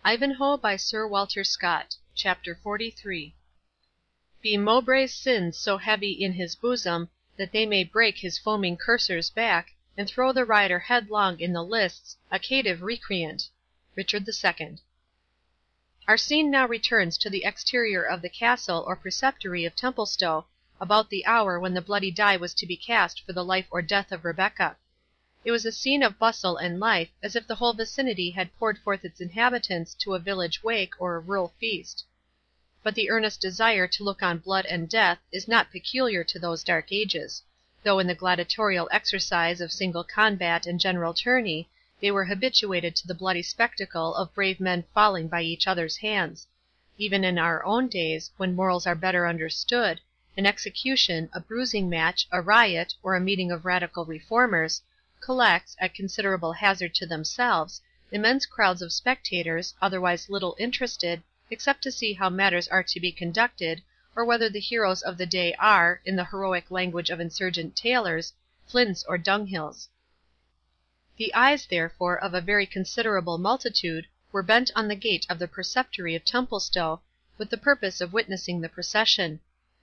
Ivanhoe by Sir Walter Scott. Chapter XLIII. Be Mowbray's sins so heavy in his bosom, that they may break his foaming courser's back, and throw the rider headlong in the lists, a caitiff recreant. Richard II. Our scene now returns to the exterior of the castle or preceptory of Templestowe, about the hour when the bloody die was to be cast for the life or death of Rebecca. It was a scene of bustle and life, as if the whole vicinity had poured forth its inhabitants to a village wake or a rural feast. But the earnest desire to look on blood and death is not peculiar to those dark ages, though in the gladiatorial exercise of single combat and general tourney, they were habituated to the bloody spectacle of brave men falling by each other's hands. Even in our own days, when morals are better understood, an execution, a bruising match, a riot, or a meeting of radical reformers, collects, at considerable hazard to themselves, immense crowds of spectators, otherwise little interested, except to see how matters are to be conducted, or whether the heroes of the day are, in the heroic language of insurgent tailors, flints or dunghills. The eyes, therefore, of a very considerable multitude were bent on the gate of the Preceptory of Templestowe, with the purpose of witnessing the procession,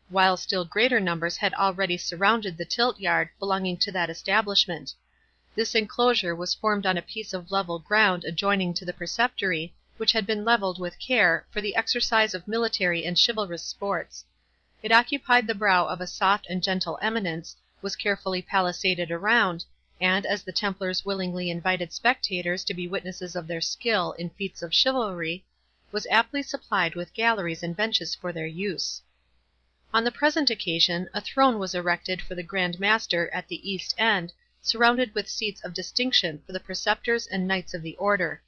while still greater numbers had already surrounded the tilt-yard belonging to that establishment. This enclosure was formed on a piece of level ground adjoining to the Preceptory, which had been levelled with care, for the exercise of military and chivalrous sports. It occupied the brow of a soft and gentle eminence, was carefully palisaded around, and, as the Templars willingly invited spectators to be witnesses of their skill in feats of chivalry, was aptly supplied with galleries and benches for their use. On the present occasion, a throne was erected for the Grand Master at the east end, surrounded with seats of distinction for the preceptors and knights of the order.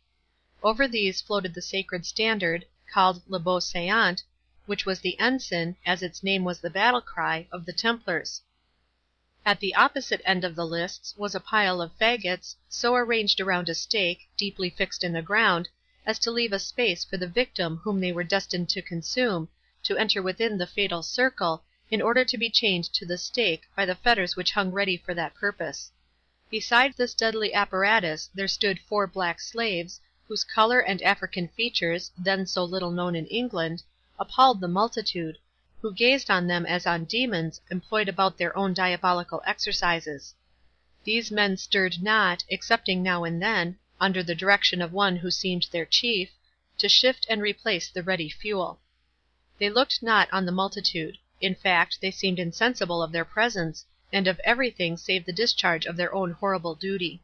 Over these floated the sacred standard, called Le Beau Seant, which was the ensign, as its name was the battle cry, of the Templars. At the opposite end of the lists was a pile of faggots, so arranged around a stake, deeply fixed in the ground, as to leave a space for the victim whom they were destined to consume, to enter within the fatal circle, in order to be chained to the stake by the fetters which hung ready for that purpose. Beside this deadly apparatus there stood 4 black slaves, whose colour and African features, then so little known in England, appalled the multitude, who gazed on them as on demons, employed about their own diabolical exercises. These men stirred not, excepting now and then, under the direction of one who seemed their chief, to shift and replace the ready fuel. They looked not on the multitude; in fact, they seemed insensible of their presence, and of everything save the discharge of their own horrible duty.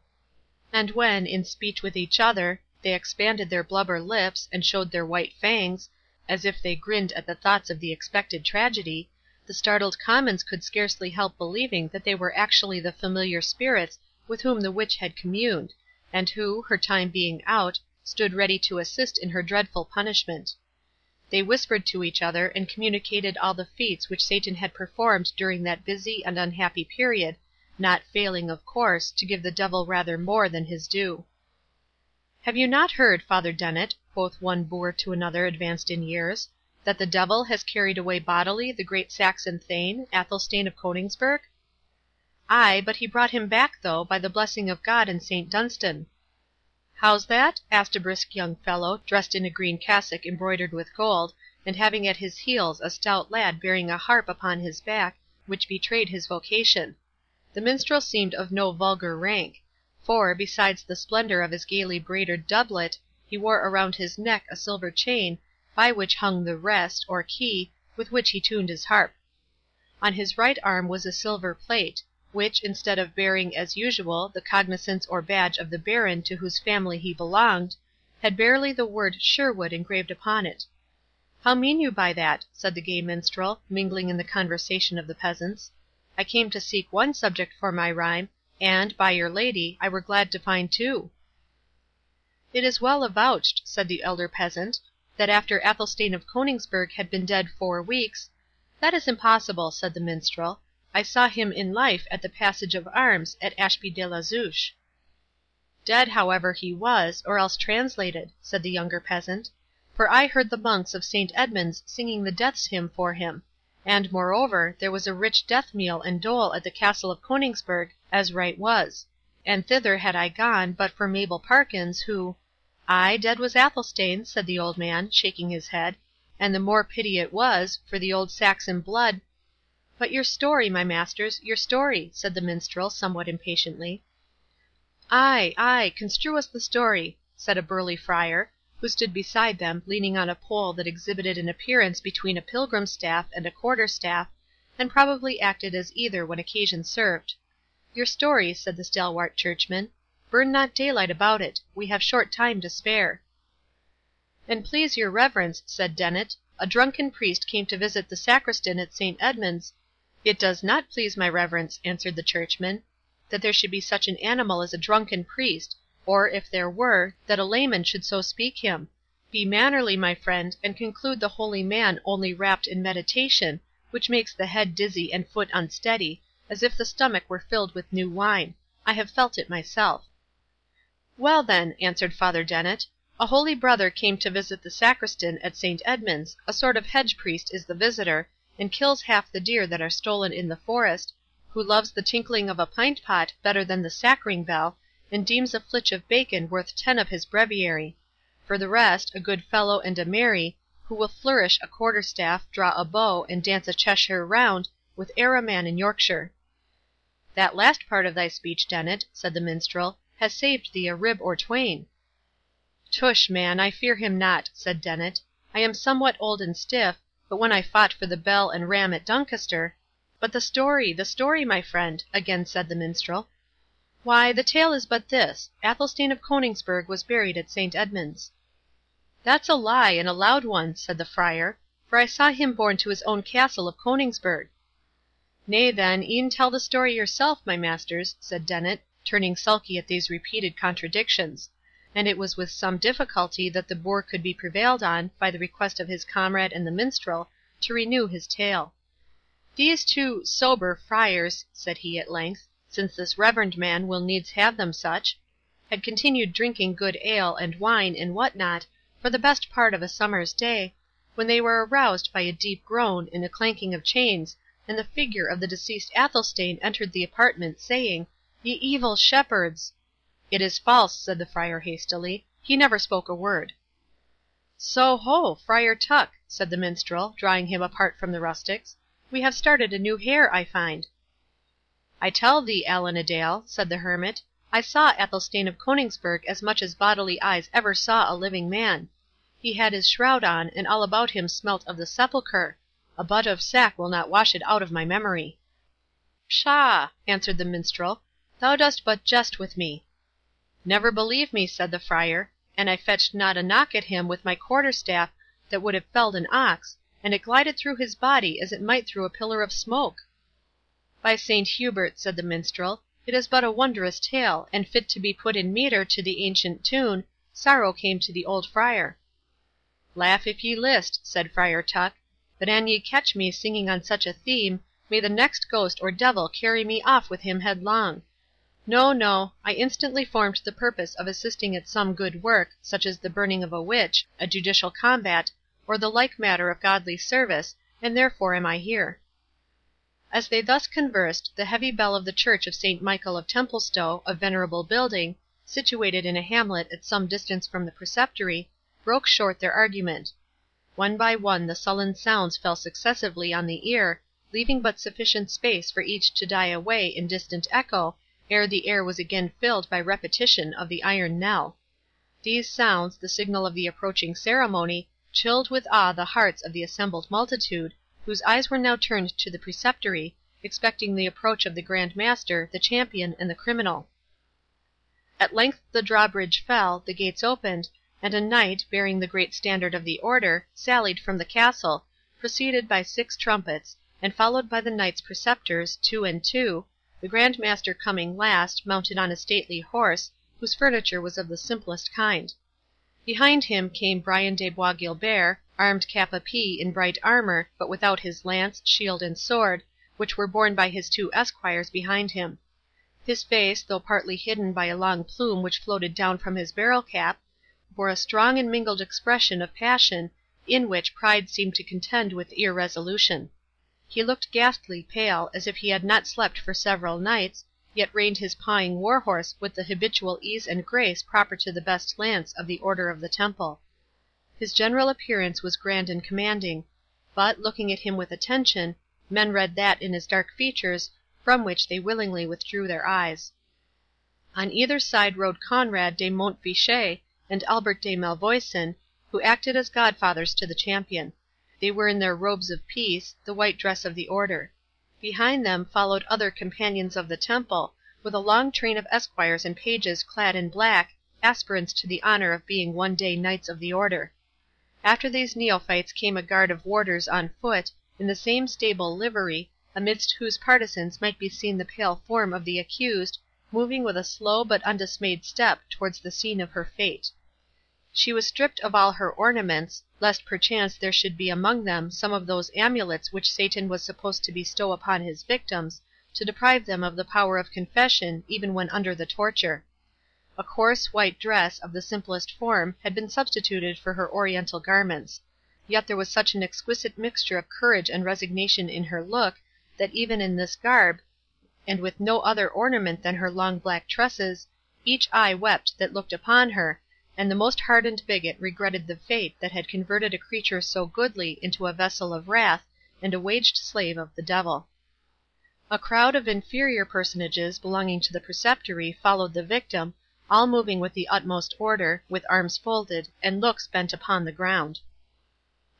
And when, in speech with each other, they expanded their blubber lips, and showed their white fangs, as if they grinned at the thoughts of the expected tragedy, the startled commons could scarcely help believing that they were actually the familiar spirits with whom the witch had communed, and who, her time being out, stood ready to assist in her dreadful punishment. They whispered to each other, and communicated all the feats which Satan had performed during that busy and unhappy period, not failing, of course, to give the devil rather more than his due. "Have you not heard, Father Dennet," quoth one boor to another advanced in years, "that the devil has carried away bodily the great Saxon Thane, Athelstane of Coningsburgh?" "Ay, but he brought him back, though, by the blessing of God and Saint Dunstan." "How's that?" asked a brisk young fellow, dressed in a green cassock embroidered with gold, and having at his heels a stout lad bearing a harp upon his back, which betrayed his vocation. The minstrel seemed of no vulgar rank; for, besides the splendour of his gaily braided doublet, he wore around his neck a silver chain, by which hung the rest, or key, with which he tuned his harp. On his right arm was a silver plate, which, instead of bearing, as usual, the cognizance or badge of the baron to whose family he belonged, had barely the word Sherwood engraved upon it. "How mean you by that?" said the gay minstrel, mingling in the conversation of the peasants. "I came to seek one subject for my rhyme, and, by your lady, I were glad to find 2. "It is well avouched," said the elder peasant, "that after Athelstane of Coningsburgh had been dead 4 weeks—" "That is impossible," said the minstrel. "I saw him in life at the passage of arms at Ashby de la Zouche." "Dead, however, he was, or else translated," said the younger peasant, "for I heard the monks of Saint Edmund's singing the death's hymn for him; and, moreover, there was a rich death meal and dole at the castle of Coningsburgh, as right was; and thither had I gone, but for Mabel Parkins, who—" "Ay, dead was Athelstane," said the old man, shaking his head, "and the more pity it was, for the old Saxon blood—" "But your story, my masters, your story," said the Minstrel, somewhat impatiently. "Ay, ay, construe us the story," said a burly friar, who stood beside them, leaning on a pole that exhibited an appearance between a pilgrim's staff and a quarter-staff, and probably acted as either when occasion served. "Your story," said the stalwart churchman. "Burn not daylight about it. We have short time to spare." "An please your reverence," said Dennet, "a drunken priest came to visit the Sacristan at Saint Edmund's—" "It does not please my reverence," answered the churchman, "that there should be such an animal as a drunken priest, or, if there were, that a layman should so speak him. Be mannerly, my friend, and conclude the holy man only wrapt in meditation, which makes the head dizzy and foot unsteady, as if the stomach were filled with new wine. I have felt it myself." "Well, then," answered Father Dennet, "a holy brother came to visit the Sacristan at Saint Edmund's, a sort of hedge priest is the visitor, and kills half the deer that are stolen in the forest, who loves the tinkling of a pint-pot better than the sacring bell, and deems a flitch of bacon worth 10 of his breviary. For the rest, a good fellow and a merry, who will flourish a quarter-staff, draw a bow, and dance a Cheshire round, with e'er a man in Yorkshire." "That last part of thy speech, Dennet," said the Minstrel, "has saved thee a rib or twain." "Tush, man, I fear him not," said Dennet. "I am somewhat old and stiff, but when I fought for the bell and ram at Doncaster—" "But the story, my friend," again said the Minstrel. "Why, the tale is but this. Athelstane of Coningsburgh was buried at Saint Edmund's." "That's a lie, and a loud one," said the Friar, "for I saw him borne to his own castle of Coningsburgh." "Nay, then, e'en tell the story yourself, my masters," said Dennet, turning sulky at these repeated contradictions; and it was with some difficulty that the boor could be prevailed on, by the request of his comrade and the Minstrel, to renew his tale. "These two sober friars," said he at length, "since this reverend man will needs have them such, had continued drinking good ale, and wine, and what not, for the best part of a summer's day, when they were aroused by a deep groan, and a clanking of chains, and the figure of the deceased Athelstane entered the apartment, saying, 'Ye evil shepherds!'" "It is false," said the Friar hastily; "he never spoke a word." "So ho, Friar Tuck," said the Minstrel, drawing him apart from the rustics, "we have started a new hare, I find." "I tell thee, Allan a Dale," said the Hermit, "I saw Athelstane of Coningsburgh as much as bodily eyes ever saw a living man. He had his shroud on, and all about him smelt of the sepulchre. A butt of sack will not wash it out of my memory." "Pshaw!" answered the Minstrel, "thou dost but jest with me." "Never believe me," said the Friar, "and I fetched not a knock at him with my quarter-staff that would have felled an ox, and it glided through his body as it might through a pillar of smoke." "By Saint Hubert," said the Minstrel, "it is but a wondrous tale, and fit to be put in metre to the ancient tune, 'Sorrow came to the old Friar.'" "Laugh if ye list," said Friar Tuck, "but an ye catch me singing on such a theme, may the next ghost or devil carry me off with him headlong. No, no, I instantly formed the purpose of assisting at some good work, such as the burning of a witch, a judicial combat, or the like matter of godly service, and therefore am I here." As they thus conversed, the heavy bell of the church of Saint Michael of Templestowe, a venerable building, situated in a hamlet at some distance from the Preceptory, broke short their argument. One by one the sullen sounds fell successively on the ear, leaving but sufficient space for each to die away in distant echo, ere the air was again filled by repetition of the iron knell. These sounds, the signal of the approaching ceremony, chilled with awe the hearts of the assembled multitude, whose eyes were now turned to the Preceptory, expecting the approach of the Grand Master, the champion, and the criminal. At length the drawbridge fell, the gates opened, and a knight, bearing the great standard of the Order, sallied from the castle, preceded by 6 trumpets, and followed by the Knights Preceptors, 2 and 2, the Grand Master coming last, mounted on a stately horse, whose furniture was of the simplest kind. Behind him came Brian de Bois Guilbert, armed cap a pie in bright armour, but without his lance, shield, and sword, which were borne by his 2 esquires behind him. His face, though partly hidden by a long plume which floated down from his barrel cap, bore a strong and mingled expression of passion, in which pride seemed to contend with irresolution. He looked ghastly pale, as if he had not slept for several nights, yet reined his pawing war-horse with the habitual ease and grace proper to the best lance of the Order of the Temple. His general appearance was grand and commanding; but, looking at him with attention, men read that in his dark features from which they willingly withdrew their eyes. On either side rode Conrade de Montfichet and Albert de Malvoisin, who acted as godfathers to the champion. They were in their robes of peace, the white dress of the Order. Behind them followed other companions of the Temple, with a long train of esquires and pages clad in black, aspirants to the honour of being one day Knights of the Order. After these neophytes came a guard of warders on foot, in the same sable livery, amidst whose partisans might be seen the pale form of the accused, moving with a slow but undismayed step towards the scene of her fate. She was stripped of all her ornaments, lest perchance there should be among them some of those amulets which Satan was supposed to bestow upon his victims, to deprive them of the power of confession even when under the torture. A coarse white dress, of the simplest form, had been substituted for her oriental garments; yet there was such an exquisite mixture of courage and resignation in her look, that even in this garb, and with no other ornament than her long black tresses, each eye wept that looked upon her, and the most hardened bigot regretted the fate that had converted a creature so goodly into a vessel of wrath, and a waged slave of the devil. A crowd of inferior personages belonging to the Preceptory followed the victim, all moving with the utmost order, with arms folded, and looks bent upon the ground.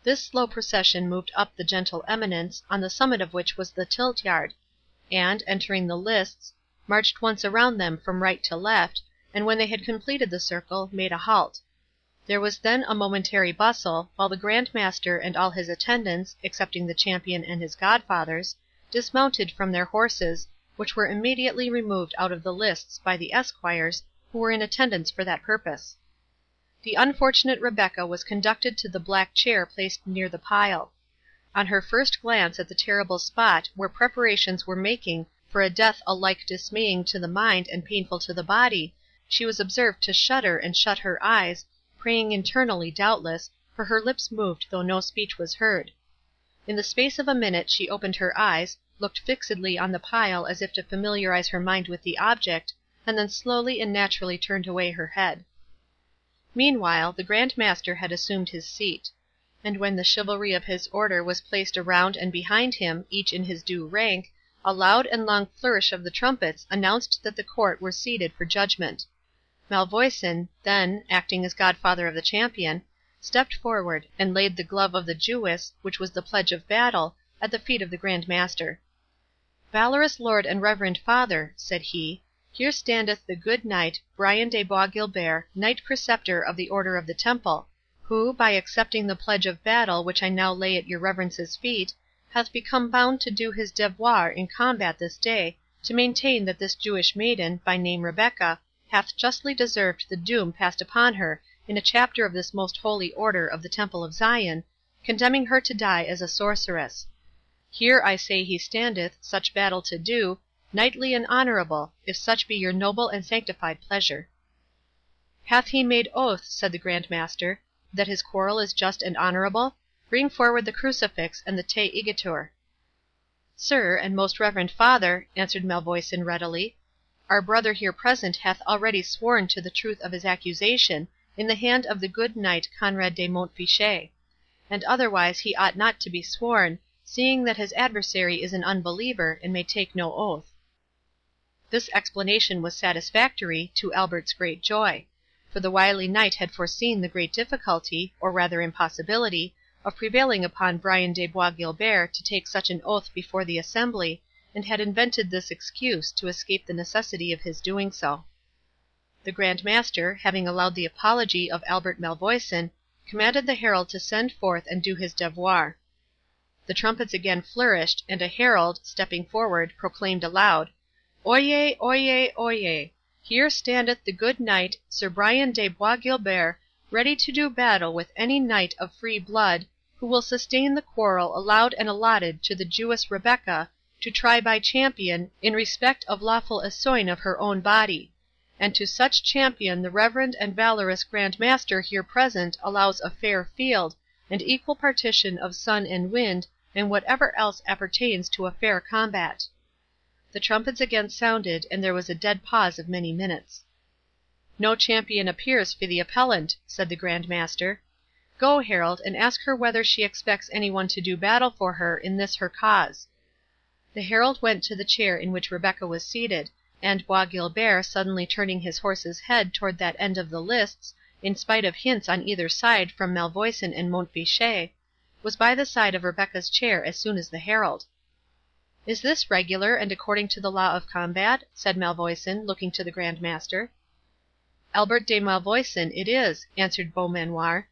This slow procession moved up the gentle eminence, on the summit of which was the tilt-yard, and, entering the lists, marched once around them from right to left, and when they had completed the circle, made a halt. There was then a momentary bustle, while the Grand Master and all his attendants, excepting the champion and his godfathers, dismounted from their horses, which were immediately removed out of the lists by the esquires, who were in attendance for that purpose. The unfortunate Rebecca was conducted to the black chair placed near the pile. On her first glance at the terrible spot where preparations were making for a death alike dismaying to the mind and painful to the body, she was observed to shudder and shut her eyes, praying internally, doubtless, for her lips moved though no speech was heard. In the space of a minute she opened her eyes, looked fixedly on the pile as if to familiarize her mind with the object, and then slowly and naturally turned away her head. Meanwhile the Grand Master had assumed his seat; and when the chivalry of his order was placed around and behind him, each in his due rank, a loud and long flourish of the trumpets announced that the court were seated for judgment. Malvoisin, then, acting as godfather of the champion, stepped forward, and laid the glove of the Jewess, which was the pledge of battle, at the feet of the Grand Master. "Valorous lord and reverend father," said he, "here standeth the good knight, Brian de Bois Guilbert, Knight Preceptor of the Order of the Temple, who, by accepting the pledge of battle which I now lay at your reverence's feet, hath become bound to do his devoir in combat this day, to maintain that this Jewish maiden, by name Rebecca, hath justly deserved the doom passed upon her in a chapter of this most holy order of the Temple of Zion, condemning her to die as a sorceress. Here I say he standeth, such battle to do, knightly and honourable, if such be your noble and sanctified pleasure." "Hath he made oath," said the Grand Master, "that his quarrel is just and honourable? Bring forward the crucifix and the te igitur." "Sir, and most reverend father," answered Malvoisin readily, "our brother here present hath already sworn to the truth of his accusation, in the hand of the good knight Conrade de Montfichet; and otherwise he ought not to be sworn, seeing that his adversary is an unbeliever, and may take no oath." This explanation was satisfactory, to Albert's great joy; for the wily knight had foreseen the great difficulty, or rather impossibility, of prevailing upon Brian de Bois Guilbert to take such an oath before the assembly, and had invented this excuse to escape the necessity of his doing so. The Grand Master, having allowed the apology of Albert Malvoisin, commanded the herald to send forth and do his devoir. The trumpets again flourished, and a herald, stepping forward, proclaimed aloud, "Oyez, oyez, oyez! Here standeth the good knight, Sir Brian de Bois Guilbert, ready to do battle with any knight of free blood, who will sustain the quarrel allowed and allotted to the Jewess Rebecca, to try by champion, in respect of lawful essoine of her own body; and to such champion the reverend and valorous Grand Master here present allows a fair field, and equal partition of sun and wind, and whatever else appertains to a fair combat." The trumpets again sounded, and there was a dead pause of many minutes. "No champion appears for the appellant," said the Grand Master. "Go, herald, and ask her whether she expects any one to do battle for her in this her cause." The herald went to the chair in which Rebecca was seated, and Bois Guilbert, suddenly turning his horse's head toward that end of the lists, in spite of hints on either side from Malvoisin and Montfichet, was by the side of Rebecca's chair as soon as the herald. "Is this regular, and according to the law of combat?" said Malvoisin, looking to the Grand Master. "Albert de Malvoisin, it is," answered Beaumanoir.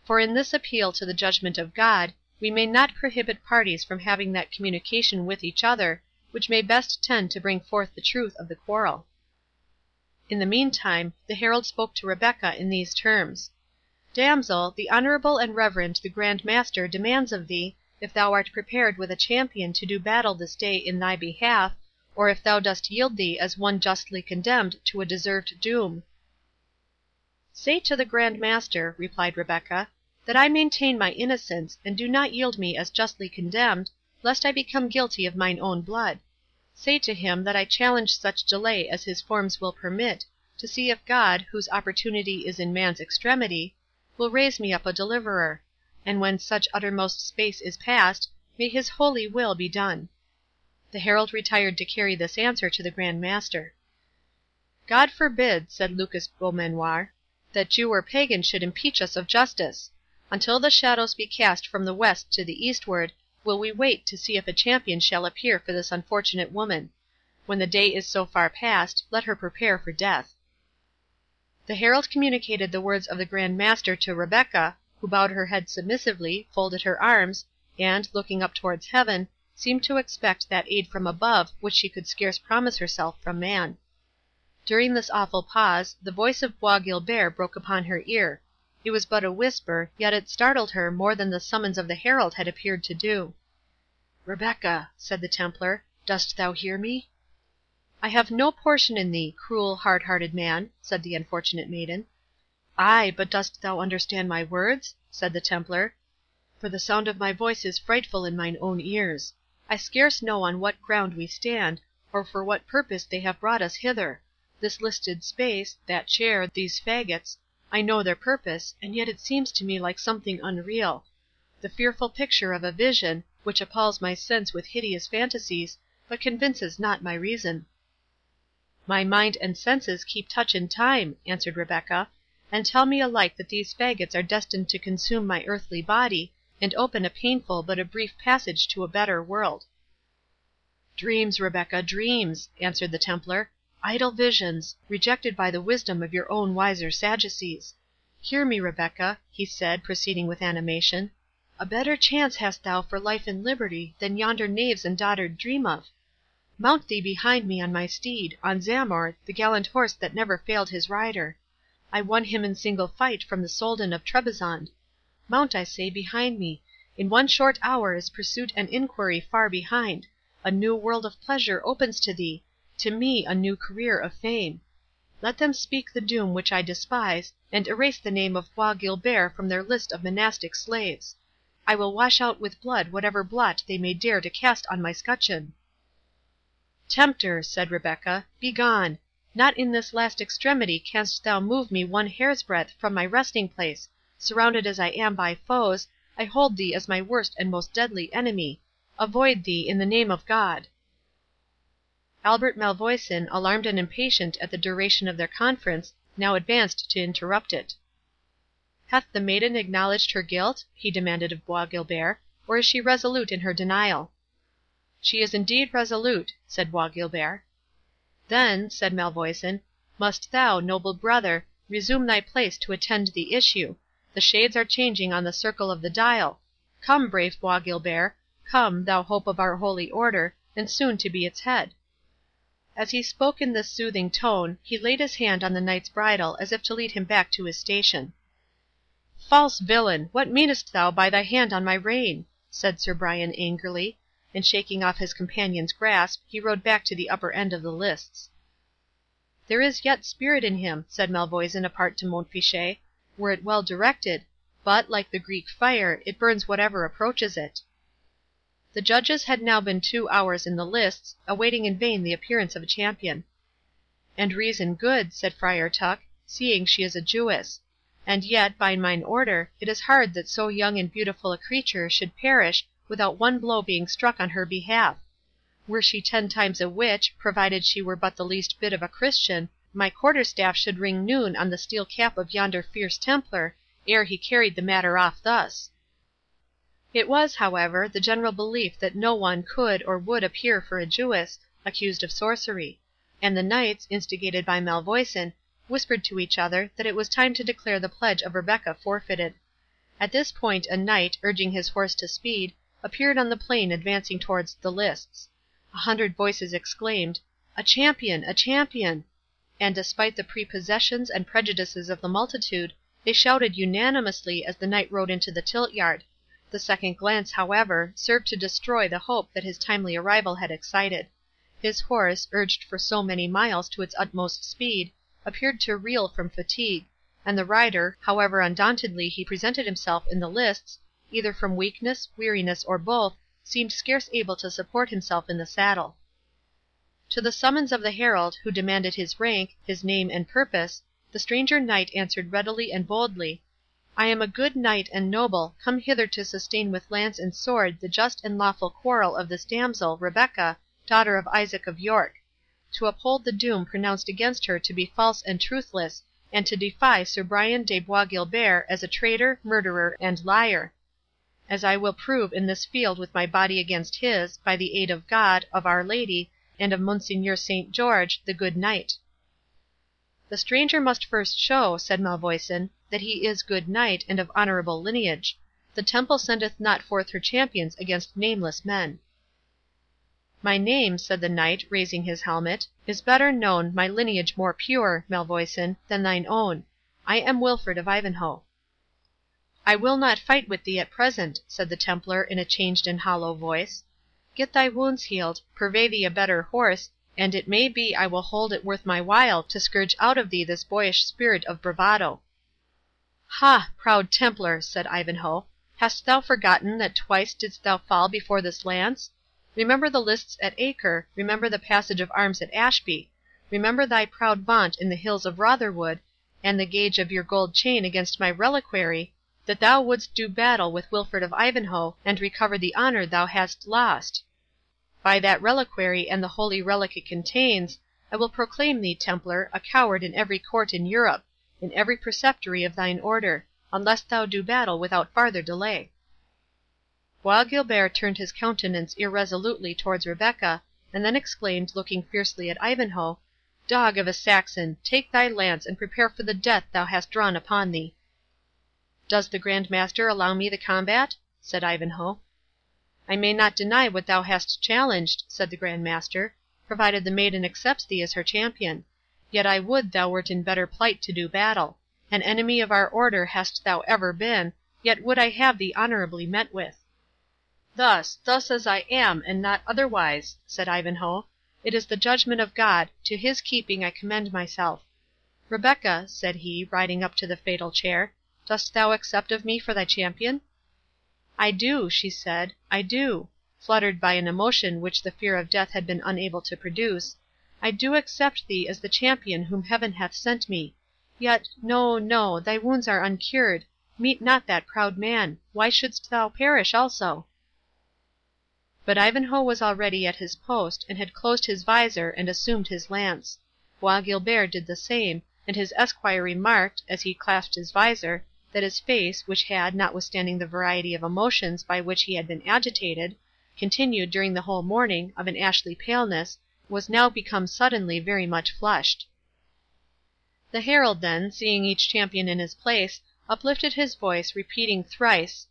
"For in this appeal to the judgment of God, we may not prohibit parties from having that communication with each other, which may best tend to bring forth the truth of the quarrel." In the meantime, the herald spoke to Rebecca in these terms: "Damsel, the Honourable and Reverend the Grand Master demands of thee, if thou art prepared with a champion to do battle this day in thy behalf, or if thou dost yield thee as one justly condemned to a deserved doom." "Say to the Grand Master," replied Rebecca, "that I maintain my innocence, and do not yield me as justly condemned, lest I become guilty of mine own blood. Say to him that I challenge such delay as his forms will permit, to see if God, whose opportunity is in man's extremity, will raise me up a deliverer; and when such uttermost space is past, may his holy will be done." The herald retired to carry this answer to the Grand Master. "God forbid," said Lucas Beaumanoir, "that Jew or pagan should impeach us of justice! Until the shadows be cast from the west to the eastward, will we wait to see if a champion shall appear for this unfortunate woman. When the day is so far past, let her prepare for death." The herald communicated the words of the Grand Master to Rebecca, who bowed her head submissively, folded her arms, and, looking up towards heaven, seemed to expect that aid from above which she could scarce promise herself from man. During this awful pause, the voice of Bois Guilbert broke upon her ear. It was but a whisper, yet it startled her more than the summons of the herald had appeared to do. "Rebecca," said the Templar, "dost thou hear me?" "I have no portion in thee, cruel, hard-hearted man," said the unfortunate maiden. "Ay, but dost thou understand my words?" said the Templar. "For the sound of my voice is frightful in mine own ears. I scarce know on what ground we stand, or for what purpose they have brought us hither. This listed space, that chair, these faggots, I know their purpose, and yet it seems to me like something unreal. The fearful picture of a vision, which appalls my sense with hideous fantasies, but convinces not my reason." "My mind and senses keep touch in time," answered Rebecca, "and tell me alike that these faggots are destined to consume my earthly body, and open a painful but a brief passage to a better world." "Dreams, Rebecca, dreams," answered the Templar; "idle visions, rejected by the wisdom of your own wiser Sadducees. Hear me, Rebecca," he said, proceeding with animation; "a better chance hast thou for life and liberty than yonder knaves and dotard dream of. Mount thee behind me on my steed, on Zamor, the gallant horse that never failed his rider. I won him in single fight from the Soldan of Trebizond. Mount, I say, behind me. In one short hour is pursuit and inquiry far behind. A new world of pleasure opens to thee, to me a new career of fame. Let them speak the doom which I despise, and erase the name of Bois Guilbert from their list of monastic slaves. I will wash out with blood whatever blot they may dare to cast on my scutcheon." "Tempter," said Rebecca, "begone! Not in this last extremity canst thou move me one hair's breadth from my resting place. Surrounded as I am by foes, I hold thee as my worst and most deadly enemy. Avoid thee, in the name of God!" Albert Malvoisin, alarmed and impatient at the duration of their conference, now advanced to interrupt it. "Hath the maiden acknowledged her guilt?" he demanded of Bois Guilbert, "or is she resolute in her denial?" "She is indeed resolute," said Bois Guilbert. "Then," said Malvoisin, "must thou, noble brother, resume thy place to attend the issue. The shades are changing on the circle of the dial. Come, brave Bois Guilbert, come, thou hope of our holy Order, and soon to be its head." As he spoke in this soothing tone, he laid his hand on the knight's bridle, as if to lead him back to his station. "False villain, what meanest thou by thy hand on my rein?" said Sir Brian angrily, and shaking off his companion's grasp, he rode back to the upper end of the lists. "There is yet spirit in him," said Malvoisin apart to Montfichet, "were it well directed, but, like the Greek fire, it burns whatever approaches it." The judges had now been 2 hours in the lists, awaiting in vain the appearance of a champion. "And reason good," said Friar Tuck, "seeing she is a Jewess. And yet, by mine order, it is hard that so young and beautiful a creature should perish without one blow being struck on her behalf. Were she 10 times a witch, provided she were but the least bit of a Christian, my quarterstaff should ring noon on the steel cap of yonder fierce Templar, ere he carried the matter off thus." It was, however, the general belief that no one could or would appear for a Jewess, accused of sorcery; and the knights, instigated by Malvoisin, whispered to each other that it was time to declare the pledge of Rebecca forfeited. At this point a knight, urging his horse to speed, appeared on the plain advancing towards the lists. 100 voices exclaimed, "A champion! A champion!" And despite the prepossessions and prejudices of the multitude, they shouted unanimously as the knight rode into the tilt-yard. The second glance, however, served to destroy the hope that his timely arrival had excited. His horse, urged for so many miles to its utmost speed, appeared to reel from fatigue, and the rider, however undauntedly he presented himself in the lists, either from weakness, weariness, or both, seemed scarce able to support himself in the saddle. To the summons of the herald, who demanded his rank, his name, and purpose, the stranger knight answered readily and boldly, "I am a good knight and noble, come hither to sustain with lance and sword the just and lawful quarrel of this damsel, Rebecca, daughter of Isaac of York; to uphold the doom pronounced against her to be false and truthless, and to defy Sir Brian de Bois Guilbert as a traitor, murderer, and liar; as I will prove in this field with my body against his, by the aid of God, of Our Lady, and of Monsignor Saint George, the good knight." "The stranger must first show," said Malvoisin, "that he is good knight, and of honourable lineage. The Temple sendeth not forth her champions against nameless men." "My name," said the knight, raising his helmet, "is better known, my lineage more pure, Malvoisin, than thine own. I am Wilfred of Ivanhoe." "I will not fight with thee at present," said the Templar, in a changed and hollow voice. "Get thy wounds healed, purvey thee a better horse, and it may be I will hold it worth my while to scourge out of thee this boyish spirit of bravado." "Ha! proud Templar," said Ivanhoe, "hast thou forgotten that twice didst thou fall before this lance? Remember the lists at Acre, remember the passage of arms at Ashby, remember thy proud vaunt in the hills of Rotherwood, and the gage of your gold chain against my reliquary, that thou wouldst do battle with Wilfred of Ivanhoe, and recover the honour thou hadst lost. By that reliquary and the holy relic it contains, I will proclaim thee, Templar, a coward in every court in Europe, in every preceptory of thine order, unless thou do battle without farther delay." Bois Guilbert turned his countenance irresolutely towards Rebecca, and then exclaimed, looking fiercely at Ivanhoe, "Dog of a Saxon, take thy lance, and prepare for the death thou hast drawn upon thee." "Does the Grand Master allow me the combat?" said Ivanhoe. "I may not deny what thou hast challenged," said the Grand Master, "provided the maiden accepts thee as her champion. Yet I would thou wert in better plight to do battle. An enemy of our order hast thou ever been, yet would I have thee honourably met with." "Thus as I am, and not otherwise," said Ivanhoe. "It is the judgment of God; to his keeping I commend myself. Rebecca," said he, riding up to the fatal chair, "dost thou accept of me for thy champion?" "I do," she said, "I do," fluttered by an emotion which the fear of death had been unable to produce, "I do accept thee as the champion whom Heaven hath sent me. Yet, no, thy wounds are uncured. Meet not that proud man. Why shouldst thou perish also?" But Ivanhoe was already at his post, and had closed his visor, and assumed his lance. Bois Guilbert did the same, and his esquire remarked, as he clasped his visor, that his face, which had, notwithstanding the variety of emotions by which he had been agitated, continued during the whole morning, of an ashy paleness, was now become suddenly very much flushed. The herald then, seeing each champion in his place, uplifted his voice, repeating thrice,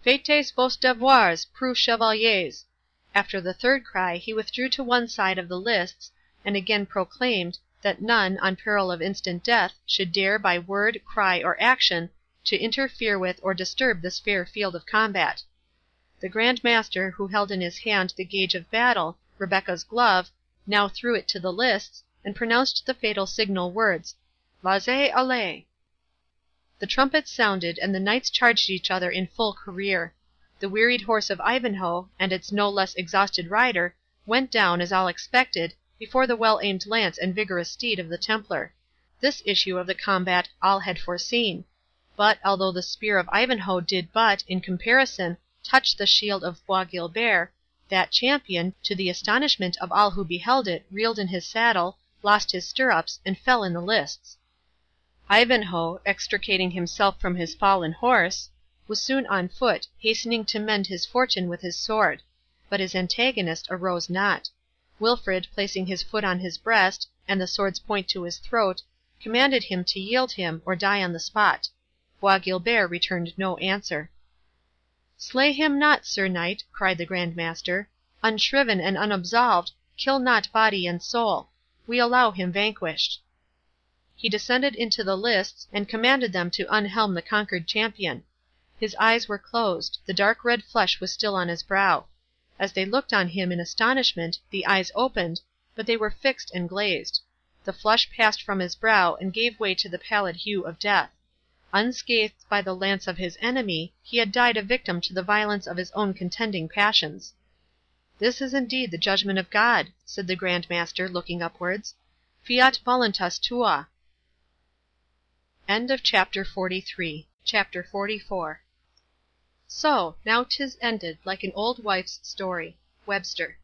"Faites vos devoirs, preux chevaliers." After the third cry, he withdrew to one side of the lists, and again proclaimed, that none, on peril of instant death, should dare, by word, cry, or action, to interfere with or disturb this fair field of combat. The Grand Master, who held in his hand the gage of battle, Rebecca's glove, now threw it to the lists, and pronounced the fatal signal words, "Laissez aller!" The trumpets sounded, and the knights charged each other in full career. The wearied horse of Ivanhoe, and its no less exhausted rider, went down, as all expected, before the well-aimed lance and vigorous steed of the Templar. This issue of the combat all had foreseen; but, although the spear of Ivanhoe did but, in comparison, touch the shield of Bois Guilbert, that champion, to the astonishment of all who beheld it, reeled in his saddle, lost his stirrups, and fell in the lists. Ivanhoe, extricating himself from his fallen horse, was soon on foot, hastening to mend his fortune with his sword; but his antagonist arose not. Wilfred, placing his foot on his breast, and the sword's point to his throat, commanded him to yield him, or die on the spot. Bois Guilbert returned no answer. "Slay him not, Sir Knight," cried the Grand Master. "Unshriven and unabsolved, kill not body and soul. We allow him vanquished." He descended into the lists, and commanded them to unhelm the conquered champion. His eyes were closed; the dark red flush was still on his brow. As they looked on him in astonishment, the eyes opened, but they were fixed and glazed. The flush passed from his brow, and gave way to the pallid hue of death. Unscathed by the lance of his enemy, he had died a victim to the violence of his own contending passions. "This is indeed the judgment of God," said the Grand Master, looking upwards. "Fiat voluntas tua." Chapter 44. So, now 'tis ended, like an old wife's story. Webster.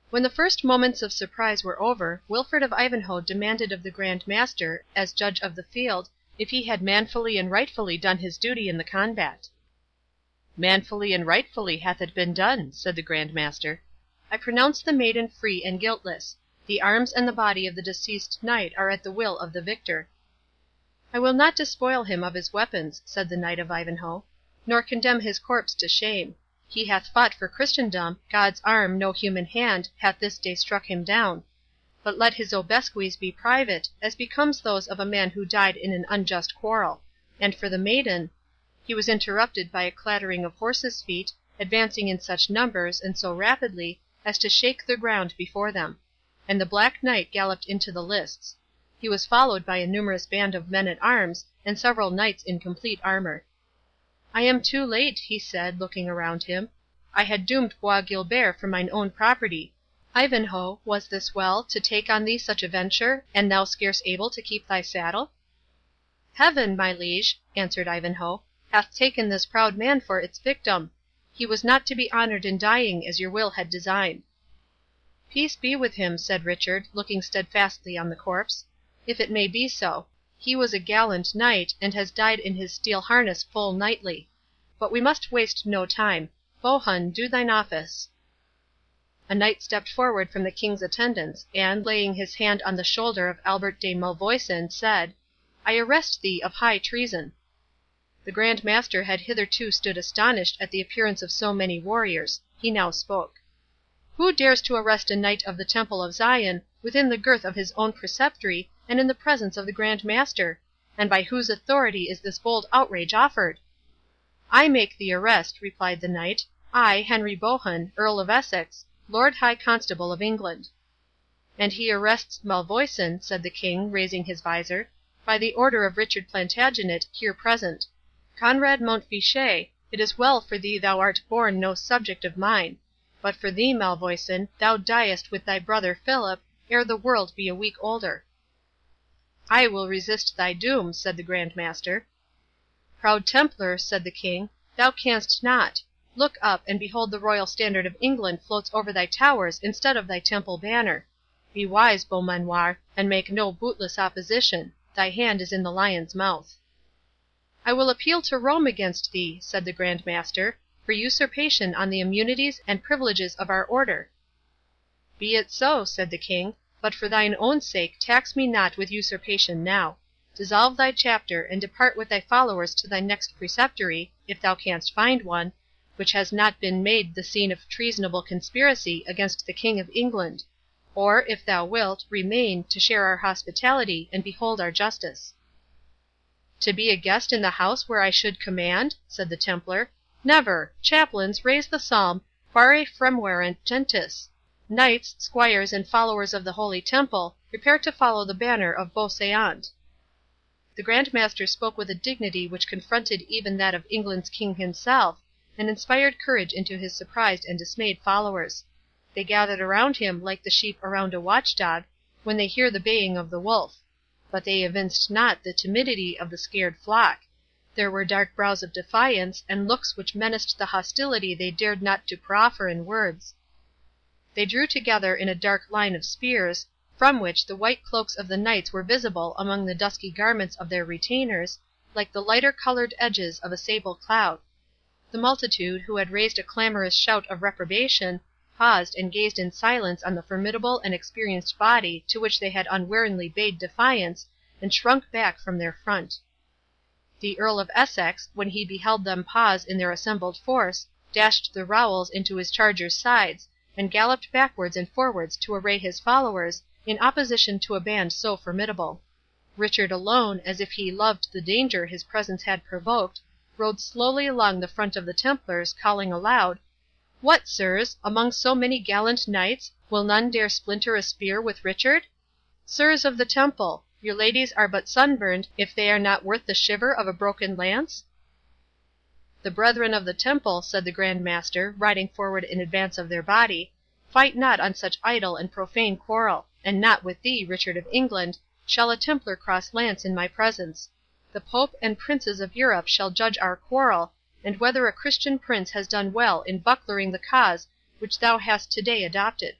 When the first moments of surprise were over, Wilfred of Ivanhoe demanded of the Grand Master, as judge of the field, if he had manfully and rightfully done his duty in the combat. "Manfully and rightfully hath it been done," said the Grand Master. "I pronounce the maiden free and guiltless. The arms and the body of the deceased knight are at the will of the victor." "I will not despoil him of his weapons," said the Knight of Ivanhoe, "nor condemn his corpse to shame. He hath fought for Christendom, God's arm, no human hand, hath this day struck him down. But let his obsequies be private, as becomes those of a man who died in an unjust quarrel. And for the maiden—" He was interrupted by a clattering of horses' feet, advancing in such numbers, and so rapidly, as to shake the ground before them; and the Black Knight galloped into the lists. He was followed by a numerous band of men-at-arms, and several knights in complete armour. "I am too late," he said, looking around him. "I had doomed Bois Guilbert for mine own property. Ivanhoe, was this well, to take on thee such a venture, and thou scarce able to keep thy saddle?" "Heaven, my liege," answered Ivanhoe, "hath taken this proud man for its victim. He was not to be honoured in dying as your will had designed." "Peace be with him," said Richard, looking steadfastly on the corpse, "if it may be so. He was a gallant knight, and has died in his steel harness full knightly. But we must waste no time. Bohun, do thine office." A knight stepped forward from the King's attendants, and, laying his hand on the shoulder of Albert de Malvoisin, said, "I arrest thee of high treason." The Grand Master had hitherto stood astonished at the appearance of so many warriors. He now spoke. "Who dares to arrest a knight of the Temple of Zion, within the girth of his own preceptory, and in the presence of the Grand Master? And by whose authority is this bold outrage offered?" "I make the arrest," replied the knight. "I, Henry Bohun, Earl of Essex, Lord High Constable of England." "And he arrests Malvoisin," said the King, raising his visor, "by the order of Richard Plantagenet, here present. Conrade Montfichet, it is well for thee thou art born no subject of mine. But for thee, Malvoisin, thou diest with thy brother Philip, ere the world be a week older." "I will resist thy doom," said the Grand Master. "Proud Templar," said the King, "thou canst not. Look up, and behold the royal standard of England floats over thy towers instead of thy temple banner. Be wise, Beaumanoir, and make no bootless opposition. Thy hand is in the lion's mouth." "I will appeal to Rome against thee," said the Grand Master, "for usurpation on the immunities and privileges of our order." "Be it so," said the King, "but for thine own sake tax me not with usurpation now. Dissolve thy chapter, and depart with thy followers to thy next preceptory, if thou canst find one, which has not been made the scene of treasonable conspiracy against the King of England; or, if thou wilt, remain, to share our hospitality, and behold our justice." "To be a guest in the house where I should command?" said the Templar. "Never! Chaplains, raise the psalm, Fare fremuerent gentis. Knights, squires, and followers of the Holy Temple, prepare to follow the banner of Beauseant." The Grand Master spoke with a dignity which confronted even that of England's King himself, and inspired courage into his surprised and dismayed followers. They gathered around him like the sheep around a watchdog, when they hear the baying of the wolf. But they evinced not the timidity of the scared flock. There were dark brows of defiance, and looks which menaced the hostility they dared not to proffer in words. They drew together in a dark line of spears, from which the white cloaks of the knights were visible among the dusky garments of their retainers, like the lighter colored edges of a sable cloud. The multitude, who had raised a clamorous shout of reprobation, paused and gazed in silence on the formidable and experienced body to which they had unwarily bade defiance, and shrunk back from their front. The Earl of Essex, when he beheld them pause in their assembled force, dashed the rowels into his charger's sides, and galloped backwards and forwards to array his followers, in opposition to a band so formidable. Richard alone, as if he loved the danger his presence had provoked, rode slowly along the front of the Templars, calling aloud, "What, sirs! Among so many gallant knights, will none dare splinter a spear with Richard? Sirs of the Temple! Your ladies are but sunburned, if they are not worth the shiver of a broken lance?" "The brethren of the Temple," said the Grand Master, riding forward in advance of their body, "fight not on such idle and profane quarrel, and not with thee, Richard of England, shall a Templar cross lance in my presence. The Pope and princes of Europe shall judge our quarrel, and whether a Christian prince has done well in bucklering the cause which thou hast today adopted.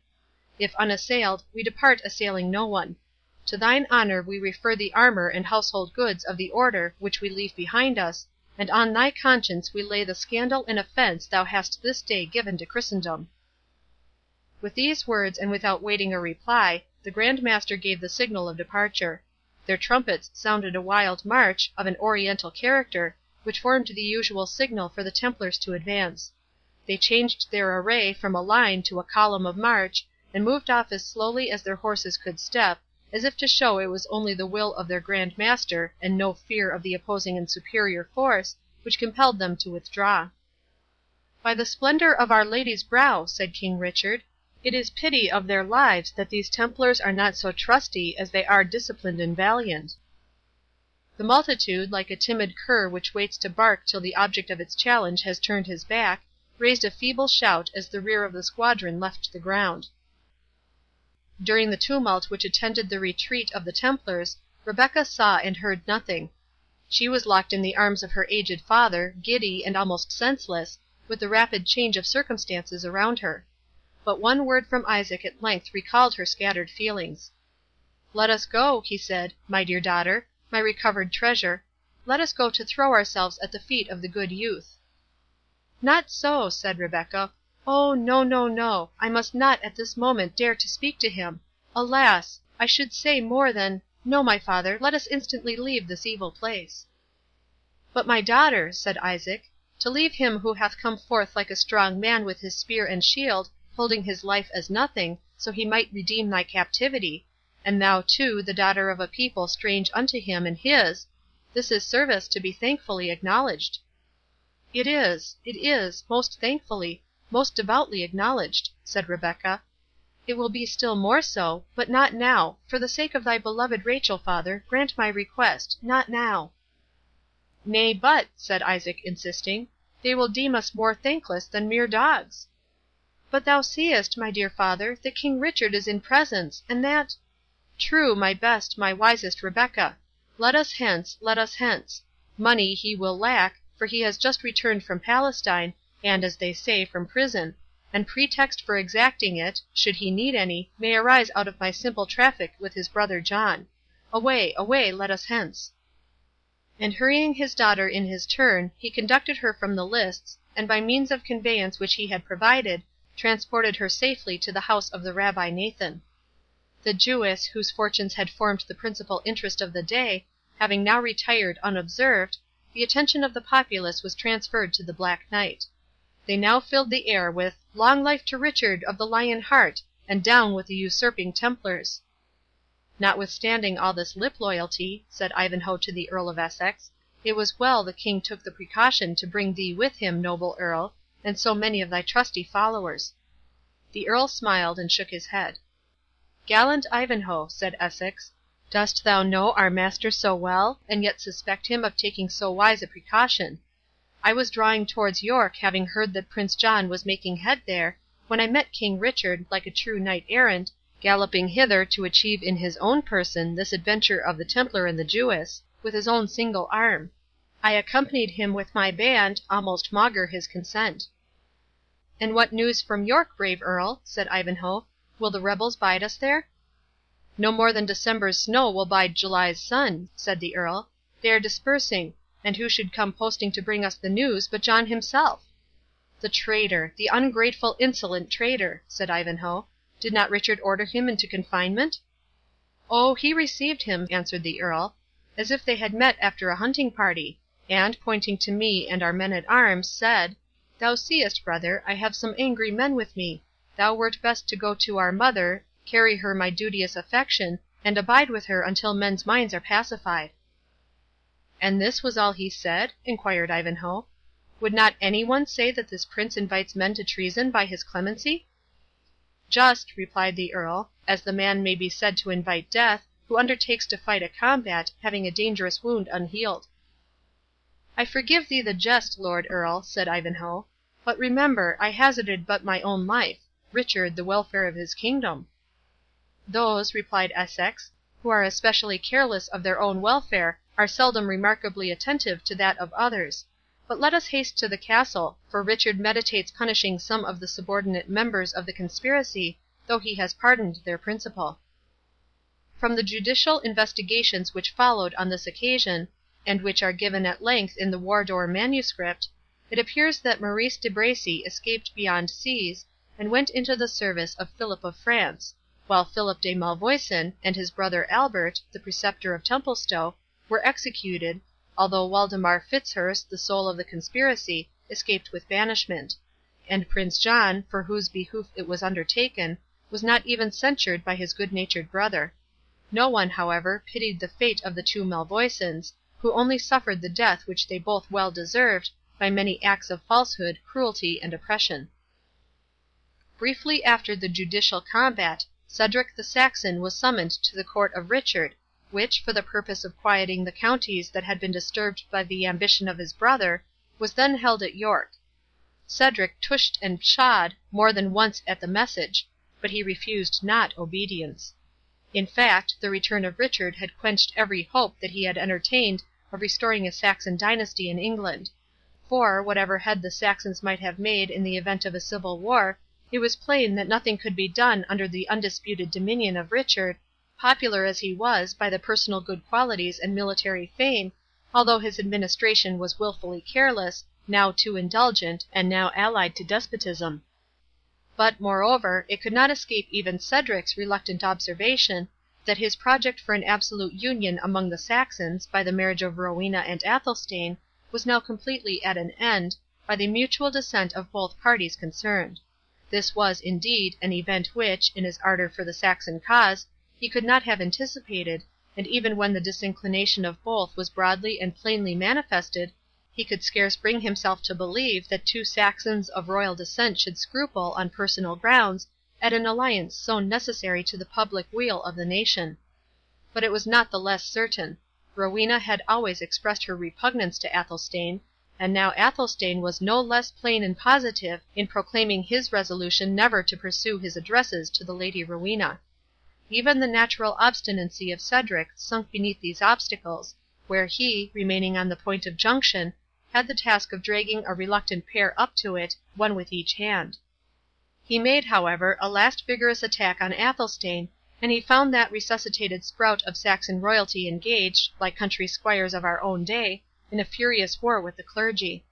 If unassailed, we depart assailing no one. To thine honour we refer the armour and household goods of the Order which we leave behind us, and on thy conscience we lay the scandal and offence thou hast this day given to Christendom." With these words, and without waiting a reply, the Grand Master gave the signal of departure. Their trumpets sounded a wild march, of an oriental character, which formed the usual signal for the Templars to advance. They changed their array from a line to a column of march, and moved off as slowly as their horses could step, as if to show it was only the will of their Grand Master, and no fear of the opposing and superior force, which compelled them to withdraw. "By the splendour of Our Lady's brow," said King Richard, "it is pity of their lives that these Templars are not so trusty as they are disciplined and valiant." The multitude, like a timid cur which waits to bark till the object of its challenge has turned his back, raised a feeble shout as the rear of the squadron left the ground. During the tumult which attended the retreat of the Templars, Rebecca saw and heard nothing. She was locked in the arms of her aged father, giddy and almost senseless, with the rapid change of circumstances around her. But one word from Isaac at length recalled her scattered feelings. "Let us go," he said, "my dear daughter, my recovered treasure, let us go to throw ourselves at the feet of the good youth." "Not so," said Rebecca. "Oh, no, no, no! I must not at this moment dare to speak to him. Alas! I should say more than—No, my father, let us instantly leave this evil place." "But, my daughter," said Isaac, "to leave him who hath come forth like a strong man with his spear and shield, holding his life as nothing, so he might redeem thy captivity, and thou, too, the daughter of a people strange unto him and his—this is service to be thankfully acknowledged." "It is, most thankfully, most devoutly acknowledged," said Rebecca. "It will be still more so, but not now. For the sake of thy beloved Rachel, father, grant my request, not now." "Nay, but," said Isaac, insisting, "they will deem us more thankless than mere dogs." "But thou seest, my dear father, that King Richard is in presence, and that—" "True, my best, my wisest Rebecca. Let us hence, let us hence. Money he will lack, for he has just returned from Palestine, and, as they say, from prison, and pretext for exacting it, should he need any, may arise out of my simple traffic with his brother John. Away, away, let us hence." And hurrying his daughter in his turn, he conducted her from the lists, and by means of conveyance which he had provided, transported her safely to the house of the Rabbi Nathan. The Jewess, whose fortunes had formed the principal interest of the day, having now retired unobserved, the attention of the populace was transferred to the Black Knight. They now filled the air with "Long life to Richard of the Lion Heart, and down with the usurping Templars!" "Notwithstanding all this lip loyalty," said Ivanhoe to the Earl of Essex, "it was well the King took the precaution to bring thee with him, noble Earl, and so many of thy trusty followers." The Earl smiled and shook his head. "Gallant Ivanhoe," said Essex, "dost thou know our master so well, and yet suspect him of taking so wise a precaution? I was drawing towards York, having heard that Prince John was making head there, when I met King Richard, like a true knight errant, galloping hither to achieve in his own person this adventure of the Templar and the Jewess, with his own single arm. I accompanied him with my band, almost maugre his consent." "And what news from York, brave Earl?" said Ivanhoe. "Will the rebels bide us there?" "No more than December's snow will bide July's sun," said the Earl. "They are dispersing, and who should come posting to bring us the news but John himself?" "The traitor! The ungrateful, insolent traitor!" said Ivanhoe. "Did not Richard order him into confinement?" "Oh, he received him," answered the Earl, "as if they had met after a hunting party; and, pointing to me and our men at arms, said, 'Thou seest, brother, I have some angry men with me. Thou wert best to go to our mother, carry her my duteous affection, and abide with her until men's minds are pacified.'" "And this was all he said?" inquired Ivanhoe. "Would not any one say that this prince invites men to treason by his clemency?" "Just," replied the Earl, "as the man may be said to invite death, who undertakes to fight a combat, having a dangerous wound unhealed." "I forgive thee the jest, Lord Earl," said Ivanhoe; "but remember, I hazarded but my own life—Richard, the welfare of his kingdom." "Those," replied Essex, "who are especially careless of their own welfare, are seldom remarkably attentive to that of others. But let us haste to the castle, for Richard meditates punishing some of the subordinate members of the conspiracy, though he has pardoned their principal." From the judicial investigations which followed on this occasion, and which are given at length in the Wardour manuscript, it appears that Maurice de Bracy escaped beyond seas, and went into the service of Philip of France, while Philip de Malvoisin, and his brother Albert, the Preceptor of Templestowe, were executed, although Waldemar Fitzurse, the soul of the conspiracy, escaped with banishment; and Prince John, for whose behoof it was undertaken, was not even censured by his good-natured brother. No one, however, pitied the fate of the two Malvoisins, who only suffered the death which they both well deserved, by many acts of falsehood, cruelty, and oppression. Briefly after the judicial combat, Cedric the Saxon was summoned to the court of Richard, which, for the purpose of quieting the counties that had been disturbed by the ambition of his brother, was then held at York. Cedric tushed and pshawed more than once at the message, but he refused not obedience. In fact, the return of Richard had quenched every hope that he had entertained of restoring a Saxon dynasty in England; for, whatever head the Saxons might have made in the event of a civil war, it was plain that nothing could be done under the undisputed dominion of Richard, popular as he was by the personal good qualities and military fame, although his administration was wilfully careless, now too indulgent, and now allied to despotism. But, moreover, it could not escape even Cedric's reluctant observation, that his project for an absolute union among the Saxons, by the marriage of Rowena and Athelstane, was now completely at an end, by the mutual dissent of both parties concerned. This was, indeed, an event which, in his ardour for the Saxon cause, he could not have anticipated, and even when the disinclination of both was broadly and plainly manifested, he could scarce bring himself to believe that two Saxons of royal descent should scruple, on personal grounds, at an alliance so necessary to the public weal of the nation. But it was not the less certain. Rowena had always expressed her repugnance to Athelstane, and now Athelstane was no less plain and positive in proclaiming his resolution never to pursue his addresses to the Lady Rowena. Even the natural obstinacy of Cedric sunk beneath these obstacles, where he, remaining on the point of junction, had the task of dragging a reluctant pair up to it, one with each hand. He made, however, a last vigorous attack on Athelstane, and he found that resuscitated sprout of Saxon royalty engaged, like country squires of our own day, in a furious war with the clergy.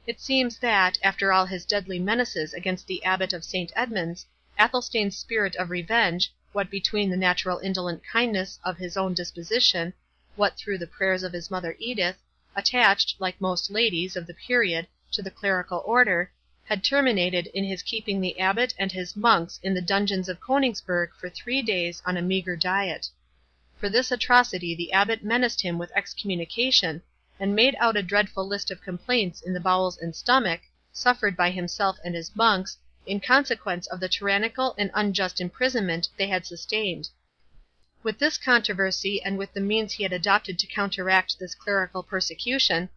It seems that, after all his deadly menaces against the Abbot of St. Edmund's, Athelstane's spirit of revenge, what between the natural indolent kindness of his own disposition, what through the prayers of his mother Edith, attached, like most ladies of the period, to the clerical order, had terminated in his keeping the Abbot and his monks in the dungeons of Coningsburgh for 3 days on a meagre diet. For this atrocity the Abbot menaced him with excommunication, and made out a dreadful list of complaints in the bowels and stomach, suffered by himself and his monks, in consequence of the tyrannical and unjust imprisonment they had sustained. With this controversy, and with the means he had adopted to counteract this clerical persecution,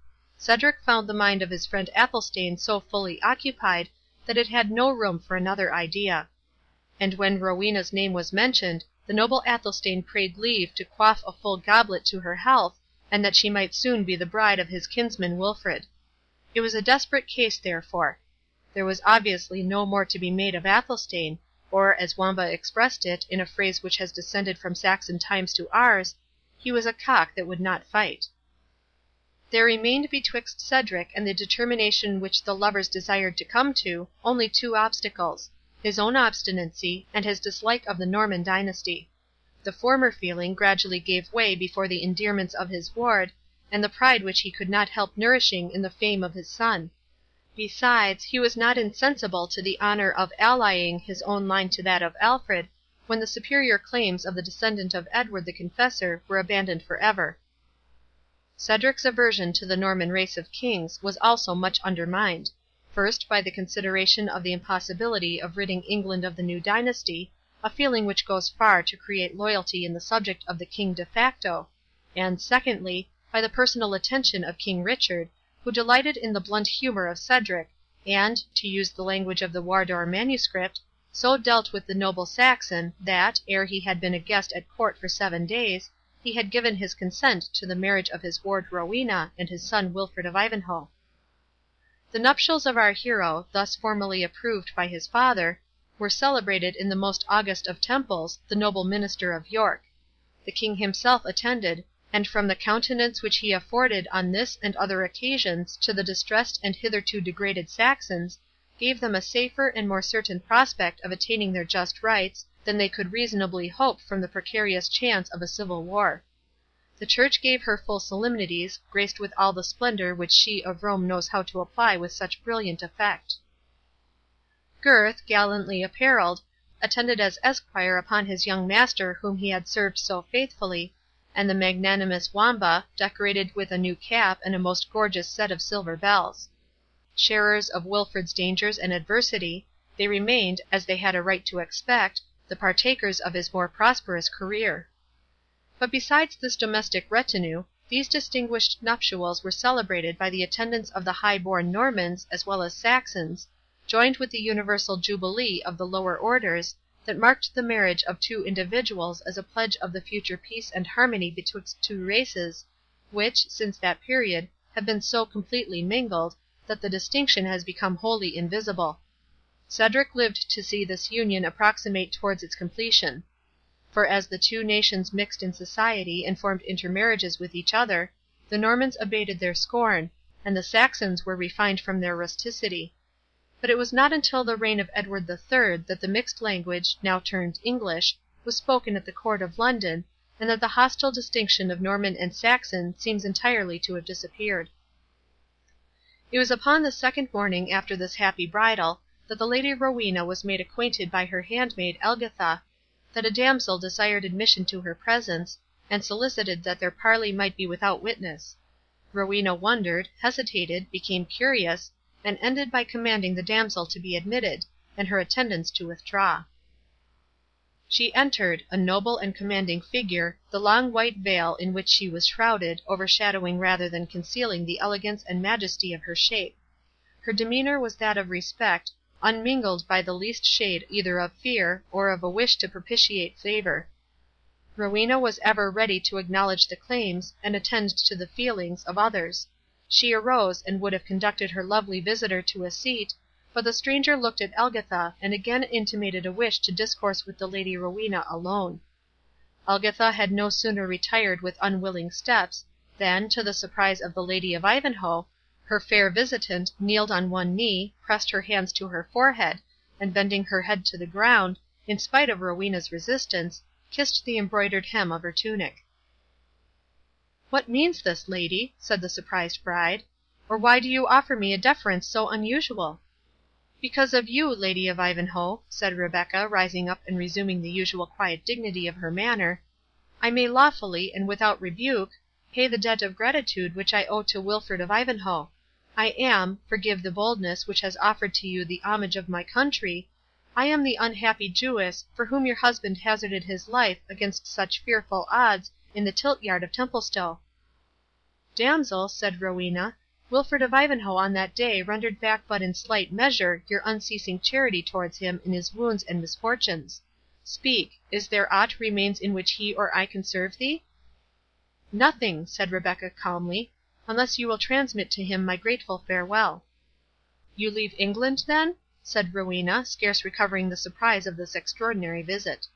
Cedric found the mind of his friend Athelstane so fully occupied, that it had no room for another idea. And when Rowena's name was mentioned, the noble Athelstane prayed leave to quaff a full goblet to her health, and that she might soon be the bride of his kinsman Wilfred. It was a desperate case therefore. There was obviously no more to be made of Athelstane, or, as Wamba expressed it, in a phrase which has descended from Saxon times to ours, he was a cock that would not fight. There remained betwixt Cedric and the determination which the lovers desired to come to, only two obstacles, his own obstinacy, and his dislike of the Norman dynasty. The former feeling gradually gave way before the endearments of his ward, and the pride which he could not help nourishing in the fame of his son. Besides, he was not insensible to the honour of allying his own line to that of Alfred, when the superior claims of the descendant of Edward the Confessor were abandoned for ever. Cedric's aversion to the Norman race of kings was also much undermined, first by the consideration of the impossibility of ridding England of the new dynasty, a feeling which goes far to create loyalty in the subject of the king de facto, and secondly, by the personal attention of King Richard, who delighted in the blunt humour of Cedric, and, to use the language of the Wardour manuscript, so dealt with the noble Saxon, that, ere he had been a guest at court for 7 days, he had given his consent to the marriage of his ward Rowena and his son Wilfred of Ivanhoe. The nuptials of our hero, thus formally approved by his father, were celebrated in the most august of temples, the noble minster of York. The king himself attended, and from the countenance which he afforded on this and other occasions to the distressed and hitherto degraded Saxons, gave them a safer and more certain prospect of attaining their just rights than they could reasonably hope from the precarious chance of a civil war. The Church gave her full solemnities, graced with all the splendour which she of Rome knows how to apply with such brilliant effect. Gurth, gallantly apparelled, attended as esquire upon his young master whom he had served so faithfully, and the magnanimous Wamba, decorated with a new cap and a most gorgeous set of silver bells. Sharers of Wilfred's dangers and adversity, they remained, as they had a right to expect, the partakers of his more prosperous career. But besides this domestic retinue, these distinguished nuptials were celebrated by the attendance of the high-born Normans as well as Saxons, joined with the universal jubilee of the lower orders, that marked the marriage of two individuals as a pledge of the future peace and harmony betwixt two races, which, since that period, have been so completely mingled, that the distinction has become wholly invisible. Cedric lived to see this union approximate towards its completion. For as the two nations mixed in society and formed intermarriages with each other, the Normans abated their scorn, and the Saxons were refined from their rusticity. But it was not until the reign of Edward III. That the mixed language, now termed English, was spoken at the court of London, and that the hostile distinction of Norman and Saxon seems entirely to have disappeared. It was upon the second morning after this happy bridal, that the Lady Rowena was made acquainted by her handmaid Elgitha, that a damsel desired admission to her presence, and solicited that their parley might be without witness. Rowena wondered, hesitated, became curious, and ended by commanding the damsel to be admitted, and her attendants to withdraw. She entered, a noble and commanding figure, the long white veil in which she was shrouded, overshadowing rather than concealing the elegance and majesty of her shape. Her demeanour was that of respect, unmingled by the least shade either of fear, or of a wish to propitiate favour. Rowena was ever ready to acknowledge the claims, and attend to the feelings, of others. She arose, and would have conducted her lovely visitor to a seat, but the stranger looked at Elgitha, and again intimated a wish to discourse with the Lady Rowena alone. Elgitha had no sooner retired with unwilling steps, than, to the surprise of the Lady of Ivanhoe, her fair visitant kneeled on one knee, pressed her hands to her forehead, and bending her head to the ground, in spite of Rowena's resistance, kissed the embroidered hem of her tunic. "What means this, lady?" said the surprised bride; "or why do you offer me a deference so unusual?" "Because of you, Lady of Ivanhoe," said Rebecca, rising up and resuming the usual quiet dignity of her manner, "I may lawfully, and without rebuke, pay the debt of gratitude which I owe to Wilfred of Ivanhoe. I am—forgive the boldness which has offered to you the homage of my country—I am the unhappy Jewess, for whom your husband hazarded his life against such fearful odds in the tilt yard of Templestowe." "Damsel," said Rowena, Wilfred of Ivanhoe on that day rendered back but in slight measure your unceasing charity towards him in his wounds and misfortunes. Speak, is there aught remains in which he or I can serve thee?" "Nothing," said Rebecca calmly, "unless you will transmit to him my grateful farewell." "You leave England, then?" said Rowena, scarce recovering the surprise of this extraordinary visit.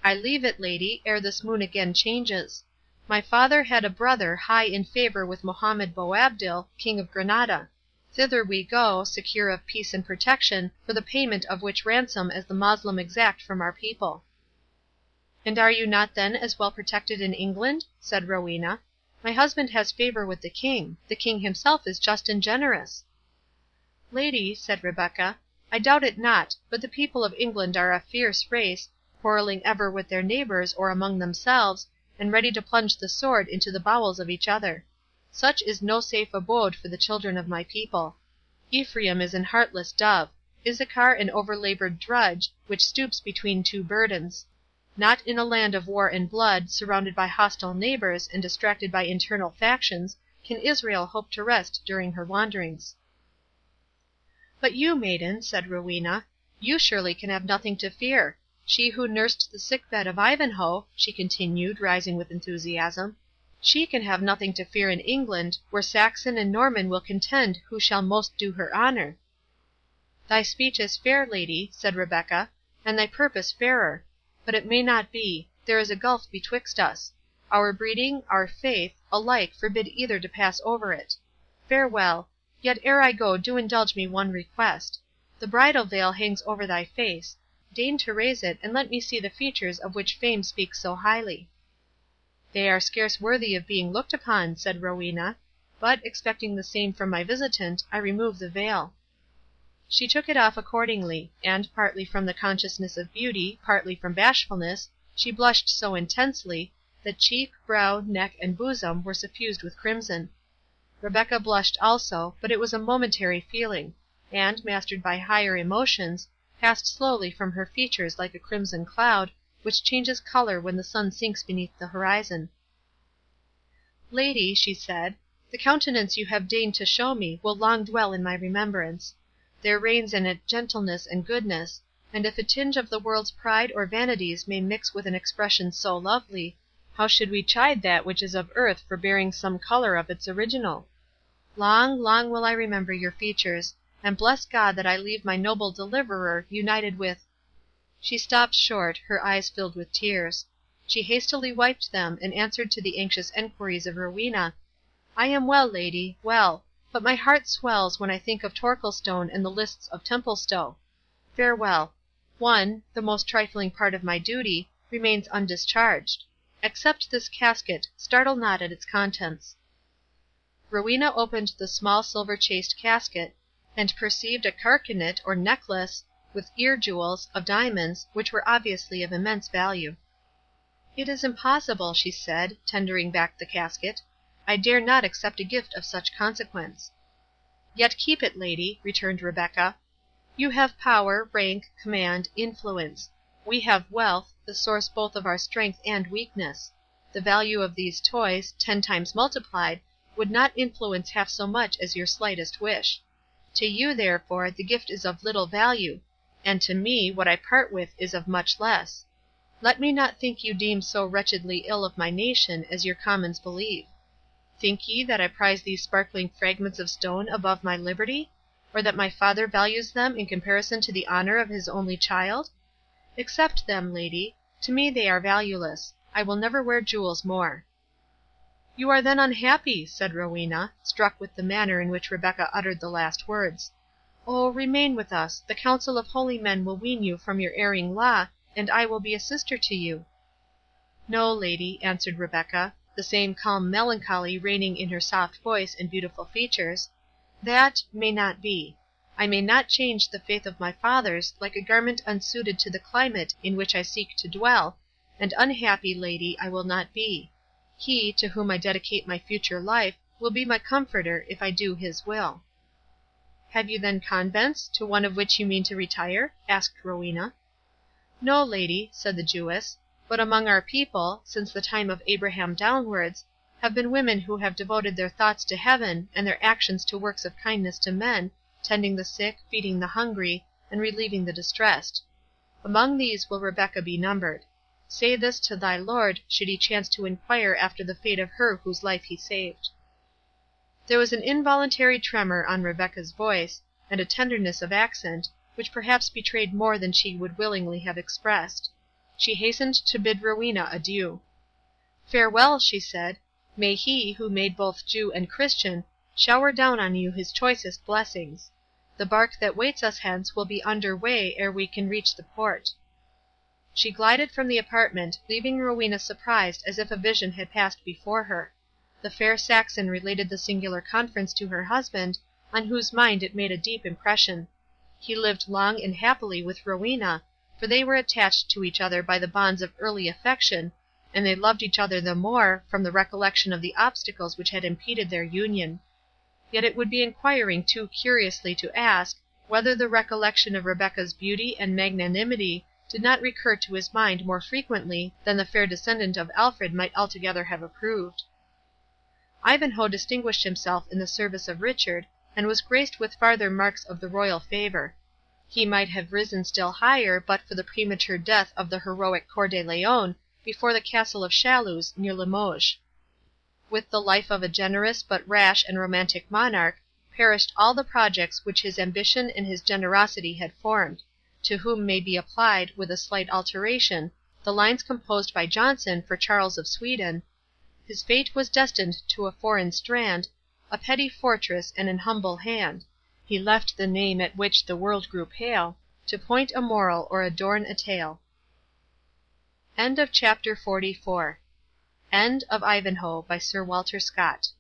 "I leave it, lady, ere this moon again changes. My father had a brother high in favour with Mohammed Boabdil, King of Granada. Thither we go, secure of peace and protection, for the payment of which ransom as the Moslem exact from our people." "And are you not then as well protected in England?" said Rowena. "My husband has favour with the King. The King himself is just and generous." "Lady," said Rebecca, "I doubt it not, but the people of England are a fierce race, quarrelling ever with their neighbours or among themselves, and ready to plunge the sword into the bowels of each other. Such is no safe abode for the children of my people. Ephraim is an heartless dove; Issachar an overlaboured drudge, which stoops between two burdens. Not in a land of war and blood, surrounded by hostile neighbours, and distracted by internal factions, can Israel hope to rest during her wanderings." "But you, maiden," said Rowena, "you surely can have nothing to fear. She who nursed the sick bed of Ivanhoe," she continued, rising with enthusiasm, "she can have nothing to fear in England, where Saxon and Norman will contend who shall most do her honour." "Thy speech is fair, lady," said Rebecca, "and thy purpose fairer. But it may not be. There is a gulf betwixt us. Our breeding, our faith, alike forbid either to pass over it. Farewell. Yet ere I go do indulge me one request. The bridal veil hangs over thy face. Deign to raise it, and let me see the features of which fame speaks so highly." "They are scarce worthy of being looked upon," said Rowena; "but, expecting the same from my visitant, I remove the veil." She took it off accordingly; and, partly from the consciousness of beauty, partly from bashfulness, she blushed so intensely, that cheek, brow, neck, and bosom were suffused with crimson. Rebecca blushed also, but it was a momentary feeling, and, mastered by higher emotions, passed slowly from her features like a crimson cloud, which changes colour when the sun sinks beneath the horizon. "Lady," she said, "the countenance you have deigned to show me will long dwell in my remembrance. There reigns in it gentleness and goodness, and if a tinge of the world's pride or vanities may mix with an expression so lovely, how should we chide that which is of earth for bearing some colour of its original? Long, long will I remember your features, and bless God that I leave my noble deliverer united with—" She stopped short, her eyes filled with tears. She hastily wiped them, and answered to the anxious enquiries of Rowena, "I am well, lady, well; but my heart swells when I think of Torquilstone and the lists of Templestowe. Farewell. One, the most trifling part of my duty, remains undischarged. Accept this casket, startle not at its contents." Rowena opened the small silver chased casket, and perceived a carcanet, or necklace, with ear jewels, of diamonds, which were obviously of immense value. "It is impossible," she said, tendering back the casket. "I dare not accept a gift of such consequence." "Yet keep it, lady," returned Rebecca. "You have power, rank, command, influence. We have wealth, the source both of our strength and weakness. The value of these toys, 10 times multiplied, would not influence half so much as your slightest wish. To you, therefore, the gift is of little value, and to me what I part with is of much less. Let me not think you deem so wretchedly ill of my nation as your commons believe. Think ye that I prize these sparkling fragments of stone above my liberty? Or that my father values them in comparison to the honour of his only child? Accept them, lady. To me they are valueless. I will never wear jewels more." "You are then unhappy," said Rowena, struck with the manner in which Rebecca uttered the last words. "O, remain with us, the counsel of holy men will wean you from your erring law, and I will be a sister to you." "No, lady," answered Rebecca, the same calm melancholy reigning in her soft voice and beautiful features, "that may not be. I may not change the faith of my fathers, like a garment unsuited to the climate in which I seek to dwell, and unhappy, lady, I will not be. He, to whom I dedicate my future life, will be my comforter, if I do his will." "Have you then convents, to one of which you mean to retire?" asked Rowena. "No, lady," said the Jewess, "but among our people, since the time of Abraham downwards, have been women who have devoted their thoughts to heaven, and their actions to works of kindness to men, tending the sick, feeding the hungry, and relieving the distressed. Among these will Rebecca be numbered. Say this to thy lord, should he chance to inquire after the fate of her whose life he saved." There was an involuntary tremor on Rebecca's voice, and a tenderness of accent, which perhaps betrayed more than she would willingly have expressed. She hastened to bid Rowena adieu. "Farewell," she said. "May He, who made both Jew and Christian, shower down on you his choicest blessings. The bark that waits us hence will be under way ere we can reach the port." She glided from the apartment, leaving Rowena surprised as if a vision had passed before her. The fair Saxon related the singular conference to her husband, on whose mind it made a deep impression. He lived long and happily with Rowena, for they were attached to each other by the bonds of early affection, and they loved each other the more, from the recollection of the obstacles which had impeded their union. Yet it would be inquiring too curiously to ask, whether the recollection of Rebecca's beauty and magnanimity did not recur to his mind more frequently than the fair descendant of Alfred might altogether have approved. Ivanhoe distinguished himself in the service of Richard, and was graced with farther marks of the royal favour. He might have risen still higher but for the premature death of the heroic Cœur de Lion before the castle of Chaluz, near Limoges. With the life of a generous but rash and romantic monarch, perished all the projects which his ambition and his generosity had formed, to whom may be applied, with a slight alteration, the lines composed by Johnson for Charles of Sweden: "His fate was destined to a foreign strand, A petty fortress, and an humble hand. He left the name at which the world grew pale, To point a moral or adorn a tale." End of Chapter 44. End of Ivanhoe, by Sir Walter Scott.